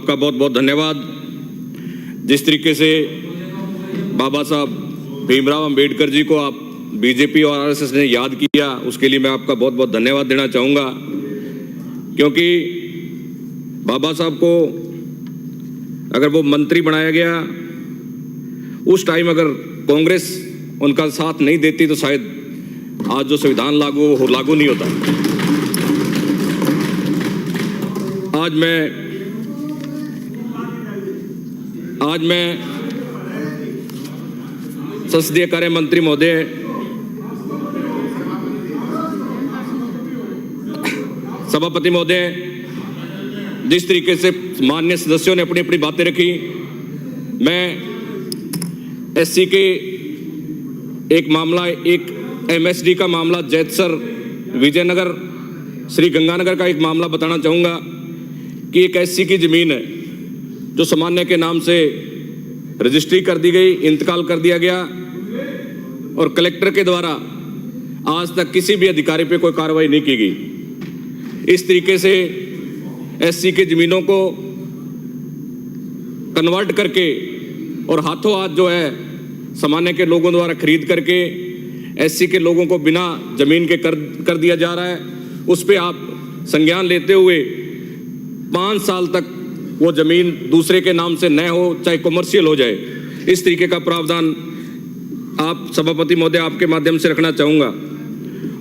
आपका बहुत बहुत धन्यवाद। जिस तरीके से बाबा साहब भीमराव अंबेडकर जी को आप बीजेपी और आरएसएस ने याद किया, उसके लिए मैं आपका बहुत बहुत धन्यवाद देना चाहूँगा, क्योंकि बाबा साहब को अगर वो मंत्री बनाया गया उस टाइम, अगर कांग्रेस उनका साथ नहीं देती तो शायद आज जो संविधान लागू नहीं होता। आज मैं संसदीय कार्य मंत्री महोदय सभापति महोदय, जिस तरीके से माननीय सदस्यों ने अपनी अपनी बातें रखी, मैं एससी के एक मामला, एक एमएसडी का मामला जैतसर विजयनगर श्री गंगानगर का एक मामला बताना चाहूँगा कि एक एससी की ज़मीन है जो सामान्य के नाम से रजिस्ट्री कर दी गई, इंतकाल कर दिया गया और कलेक्टर के द्वारा आज तक किसी भी अधिकारी पे कोई कार्रवाई नहीं की गई। इस तरीके से एससी के ज़मीनों को कन्वर्ट करके और हाथों हाथ जो है सामान्य के लोगों द्वारा खरीद करके एससी के लोगों को बिना ज़मीन के कर दिया जा रहा है। उस पर आप संज्ञान लेते हुए 5 साल तक वो ज़मीन दूसरे के नाम से न हो, चाहे कमर्शियल हो जाए, इस तरीके का प्रावधान आप सभापति महोदय आपके माध्यम से रखना चाहूँगा।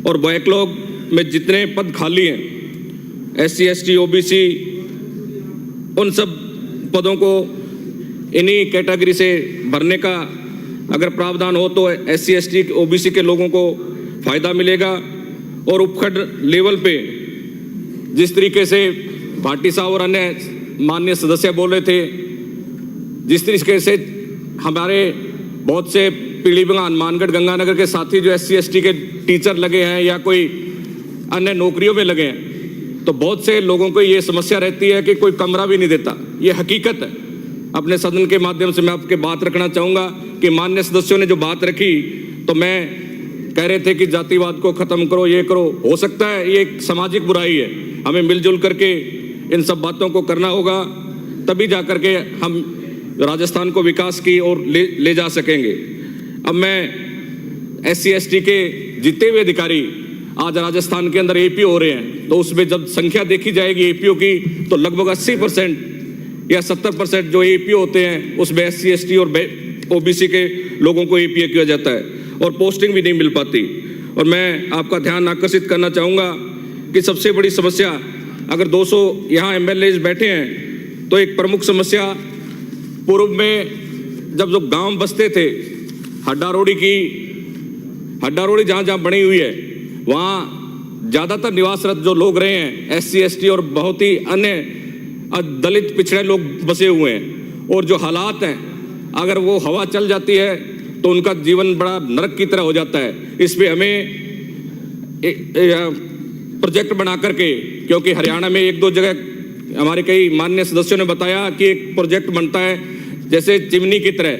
और बैकलॉग में जितने पद खाली हैं एससी एसटी ओबीसी, उन सब पदों को इन्हीं कैटेगरी से भरने का अगर प्रावधान हो तो एससी एसटी ओबीसी के लोगों को फ़ायदा मिलेगा। और उपखंड लेवल पे जिस तरीके से भाटी साहब और अन्य माननीय सदस्य बोल रहे थे, जिस तरीके से हमारे बहुत से पीलीभीत हनुमानगढ़ गंगानगर के साथी जो एससी एसटी के टीचर लगे हैं या कोई अन्य नौकरियों में लगे हैं, तो बहुत से लोगों को ये समस्या रहती है कि कोई कमरा भी नहीं देता। ये हकीकत है। अपने सदन के माध्यम से मैं आपके बात रखना चाहूँगा कि माननीय सदस्यों ने जो बात रखी, तो मैं कह रहे थे कि जातिवाद को ख़त्म करो, ये करो। हो सकता है ये एक सामाजिक बुराई है, हमें मिलजुल करके इन सब बातों को करना होगा, तभी जा करके हम राजस्थान को विकास की ओर ले जा सकेंगे। अब मैं एससी एसटी के जितने भी अधिकारी आज राजस्थान के अंदर एपीओ हो रहे हैं, तो उसमें जब संख्या देखी जाएगी एपीओ की, तो लगभग 80% या 70% जो एपीओ होते हैं उसमें एससी एसटी और ओबीसी के लोगों को एपीओ किया जाता है और पोस्टिंग भी नहीं मिल पाती। और मैं आपका ध्यान आकर्षित करना चाहूँगा कि सबसे बड़ी समस्या, अगर 200 यहाँ एमएलए बैठे हैं, तो एक प्रमुख समस्या पूर्व में जब जो गांव बसते थे, हड्डा रोड़ी जहाँ जहाँ बनी हुई है, वहाँ ज़्यादातर निवासरत जो लोग रहे हैं एससी एसटी और बहुत ही अन्य दलित पिछड़े लोग बसे हुए हैं। और जो हालात हैं, अगर वो हवा चल जाती है तो उनका जीवन बड़ा नरक की तरह हो जाता है। इस पे हमें प्रोजेक्ट बना करके, क्योंकि हरियाणा में 1-2 जगह हमारे कई माननीय सदस्यों ने बताया कि एक प्रोजेक्ट बनता है जैसे चिमनी की तरह,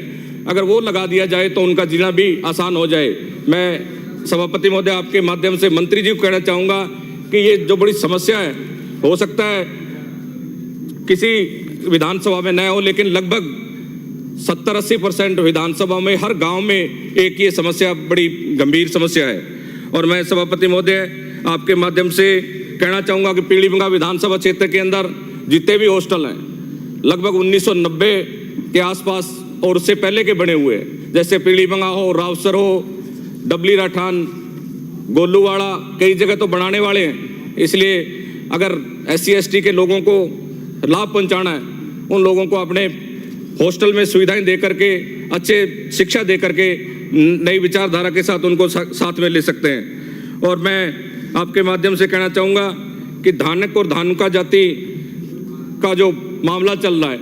अगर वो लगा दिया जाए तो उनका जीना भी आसान हो जाए। मैं सभापति महोदय आपके माध्यम से मंत्री जी को कहना चाहूँगा कि ये जो बड़ी समस्या है, हो सकता है किसी विधानसभा में न हो, लेकिन लगभग 70-80% विधानसभा में हर गांव में एक ये समस्या बड़ी गंभीर समस्या है। और मैं सभापति महोदय आपके माध्यम से कहना चाहूँगा कि पीलीभीत विधानसभा क्षेत्र के अंदर जितने भी हॉस्टल हैं, लगभग 1990 के आसपास और उससे पहले के बने हुए, जैसे पीलीभीत हो, रावसर हो, डबली राठान, गोलूवाड़ा, कई जगह तो बनाने वाले हैं। इसलिए अगर एससी एसटी के लोगों को लाभ पहुंचाना है, उन लोगों को अपने हॉस्टल में सुविधाएं दे करके, अच्छे शिक्षा दे करके, नई विचारधारा के साथ उनको साथ में ले सकते हैं। और मैं आपके माध्यम से कहना चाहूँगा कि धानक और धानुका जाति का जो मामला चल रहा है,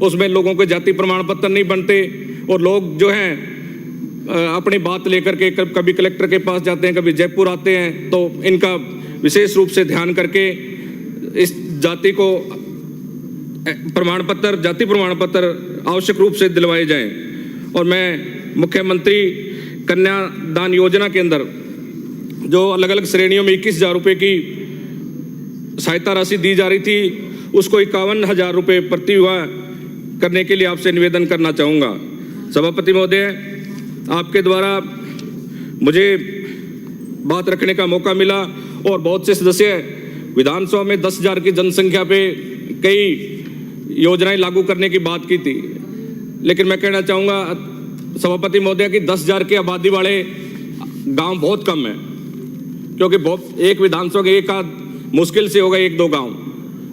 उसमें लोगों के जाति प्रमाण पत्र नहीं बनते और लोग जो हैं अपनी बात लेकर के कभी कलेक्टर के पास जाते हैं, कभी जयपुर आते हैं। तो इनका विशेष रूप से ध्यान करके इस जाति को जाति प्रमाण पत्र आवश्यक रूप से दिलवाए जाएं। और मैं मुख्यमंत्री कन्यादान योजना के अंदर जो अलग अलग श्रेणियों में 21,000 रुपये की सहायता राशि दी जा रही थी, उसको 51,000 रुपये प्रति विवाह करने के लिए आपसे निवेदन करना चाहूँगा। सभापति महोदय, आपके द्वारा मुझे बात रखने का मौका मिला और बहुत से सदस्य विधानसभा में 10,000 की जनसंख्या पे कई योजनाएं लागू करने की बात की थी, लेकिन मैं कहना चाहूँगा सभापति महोदय कि 10,000 की आबादी वाले गांव बहुत कम है, क्योंकि बहुत एक विधानसभा के एक आध मुश्किल से होगा 1-2 गांव,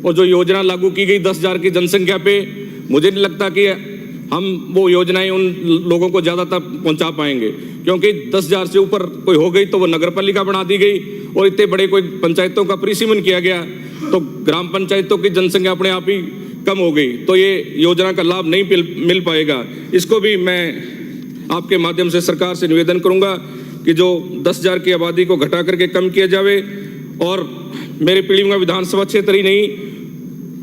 और जो योजना लागू की गई 10,000 की जनसंख्या पे, मुझे नहीं लगता कि हम वो योजनाएं उन लोगों को ज़्यादातर पहुंचा पाएंगे, क्योंकि 10,000 से ऊपर कोई हो गई तो वो नगर पालिका बना दी गई, और इतने बड़े कोई पंचायतों का परिसीमन किया गया तो ग्राम पंचायतों की जनसंख्या अपने आप ही कम हो गई, तो ये योजना का लाभ नहीं मिल पाएगा। इसको भी मैं आपके माध्यम से सरकार से निवेदन करूंगा कि जो 10,000 की आबादी को घटा करके कम किया जावे, और मेरे पीलीभीम विधानसभा क्षेत्र ही नहीं,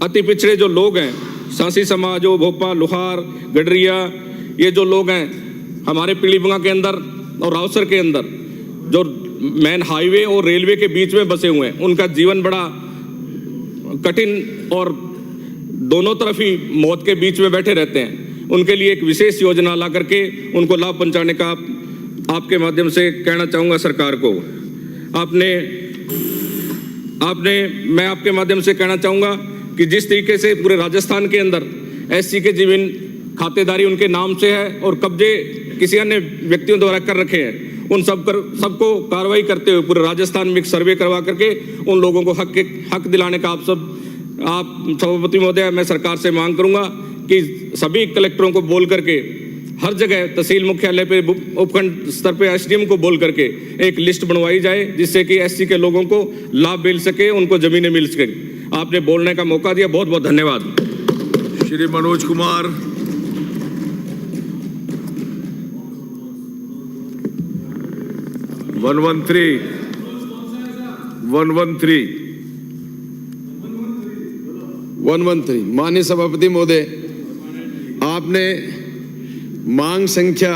अति पिछड़े जो लोग हैं, सांसी समाज हो, भोपाल, लोहार, गडरिया, ये जो लोग हैं हमारे पीलीभीम के अंदर और रावसर के अंदर जो मेन हाईवे और रेलवे के बीच में बसे हुए हैं, उनका जीवन बड़ा कठिन और दोनों तरफ ही मौत के बीच में बैठे रहते हैं। उनके लिए एक विशेष योजना ला करके उनको लाभ पहुंचाने का आपके माध्यम से कहना चाहूँगा सरकार को। मैं आपके माध्यम से कहना चाहूँगा कि जिस तरीके से पूरे राजस्थान के अंदर एससी के जमीन खातेदारी उनके नाम से है और कब्जे किसी अन्य व्यक्तियों द्वारा कर रखे हैं, उन सबको कार्रवाई करते हुए पूरे राजस्थान में एक सर्वे करवा करके उन लोगों को हक दिलाने का आप सभापति महोदय मैं सरकार से मांग करूंगा कि सभी कलेक्टरों को बोल करके हर जगह तहसील मुख्यालय पे उपखंड स्तर पे एसडीएम को बोल करके एक लिस्ट बनवाई जाए, जिससे कि एससी के लोगों को लाभ मिल सके, उनको जमीनें मिल सके। आपने बोलने का मौका दिया, बहुत बहुत धन्यवाद। श्री मनोज कुमार। माननीय सभापति महोदय, आपने मांग संख्या